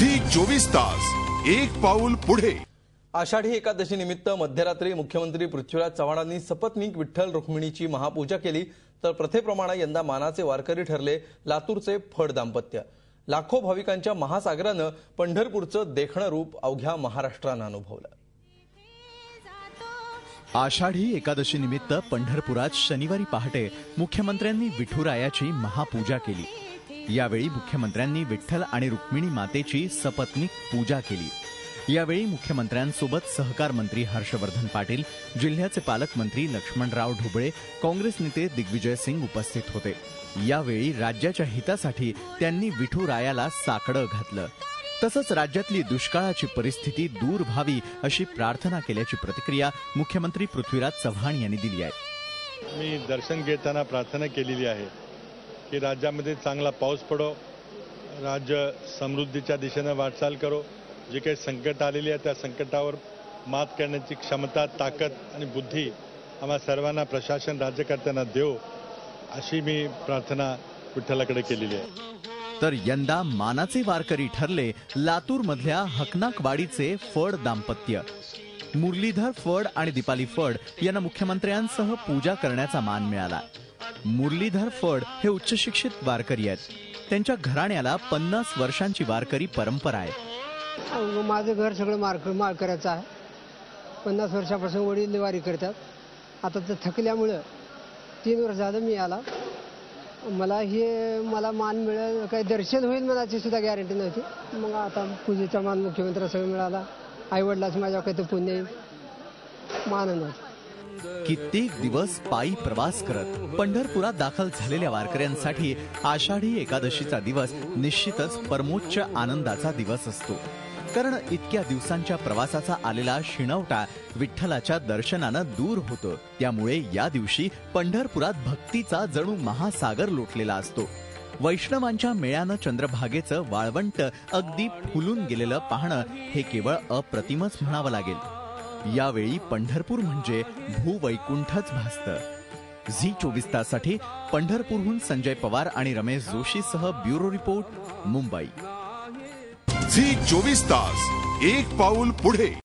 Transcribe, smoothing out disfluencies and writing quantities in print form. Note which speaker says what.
Speaker 1: Zee 24 तास एक पाऊल पुढे।
Speaker 2: आषाढी एकादशी निमित्त मध्यरात्री मुख्यमंत्री पृथ्वीराज चव्हाणांनी सपत्नीक विठ्ठल रुक्मिणीची महापूजा केली। तर प्रथेप्रमाणे यंदा मानाचे वारकरी ठरले लातूरचे फड दाम्पत्य। लाखो भाविकांच्या महासागरानं पंढरपूरचं देखणं रूप अवघ्या महाराष्ट्रानं अनुभवलं।
Speaker 3: आषाढी एकादशी निमित्त पंढरपुरात शनिवारी पहाटे मुख्यमंत्र्यांनी विठुरायाची महापूजा केली। यावेळी मुख्यमंत्र्यांनी विठ्ठल आणि रुक्मिणी मातेची सपत्नीक पूजा केली। यावेळी मुख्यमंत्र्यांसोबत सहकार मंत्री हर्षवर्धन पाटील, जिल्ह्याचे पालकमंत्री लक्ष्मणराव ढोबळे, काँग्रेस नेते दिग्विजय सिंग उपस्थित होते। यावेळी राज्याच्या हितासाठी त्यांनी विठुरायाला साकडं घातलं। तसंच राज्यातली दुष्काळाची परिस्थिती दूर व्हावी अशी प्रार्थना केल्याची प्रतिक्रिया मुख्यमंत्री पृथ्वीराज चव्हाण यांनी दिली आहे।
Speaker 4: मी दर्शन घेताना प्रार्थना केलेली आहे की राज्यामध्ये चांगला पाऊस पडो, राज्य समृद्धीच्या दिशेने वाटचाल करो, जे काही संकट आलेली आहे त्या संकटावर मात करण्याची क्षमता, ताकद आणि बुद्धी आम्हा सर्वांना, प्रशासन, राज्यकर्त्यांना देव, अशी मी प्रार्थना विठ्ठलाकडे केलेली आहे।
Speaker 3: तर यंदा मानाचे वारकरी ठरले लातूरमधल्या हकनाकवाडीचे फड दाम्पत्य। मुरलीधर फड आणि दीपाली फड यांना मुख्यमंत्र्यांसह पूजा करण्याचा मान मिळाला। मुरलीधर फड हे उच्च शिक्षित वारकरी आहेत। त्यांच्या घराण्याला 50 वर्षांची वारकरी परंपरा आहे।
Speaker 5: माझं घर सगळं माळकऱ्याचं आहे। 50 वर्षापासून वडील वारी करतात। आता तर थकल्यामुळं 3 वर्ष झालं मी आला। मला मान मिळेल, काही दर्शन होईल मनाची सुद्धा गॅरंटी नव्हती। मग आता पूजेचा मान मुख्यमंत्र्यांसह मिळाला। आईवडिलाच माझ्या काही तर पुण्य मान नव्हतं।
Speaker 3: कित्येक दिवस पायी प्रवास करत पंढरपुरात दाखल झालेल्या वारकऱ्यांसाठी आषाढी एकादशीचा दिवस निश्चितच परमोच्च आनंदाचा दिवस असतो। कारण इतक्या दिवसांच्या प्रवासाचा आलेला शिणवटा विठ्ठलाच्या दर्शनानं दूर होतो। त्यामुळे या दिवशी पंढरपुरात भक्तीचा जणू महासागर लोटलेला असतो। वैष्णवांच्या मेळ्यानं चंद्रभागेचं वाळवंट अगदी फुलून गेलेलं पाहणं हे केवळ अप्रतिमच म्हणावं लागेल। यावेळी पंढरपूर म्हणजे भूवैकुंठच भासतं। झी 24 ताससाठी पंढरपूरहून संजय पवार आणि रमेश जोशीसह ब्युरो रिपोर्ट, मुंबई।
Speaker 1: झी 24 तास एक पाऊल पुढे।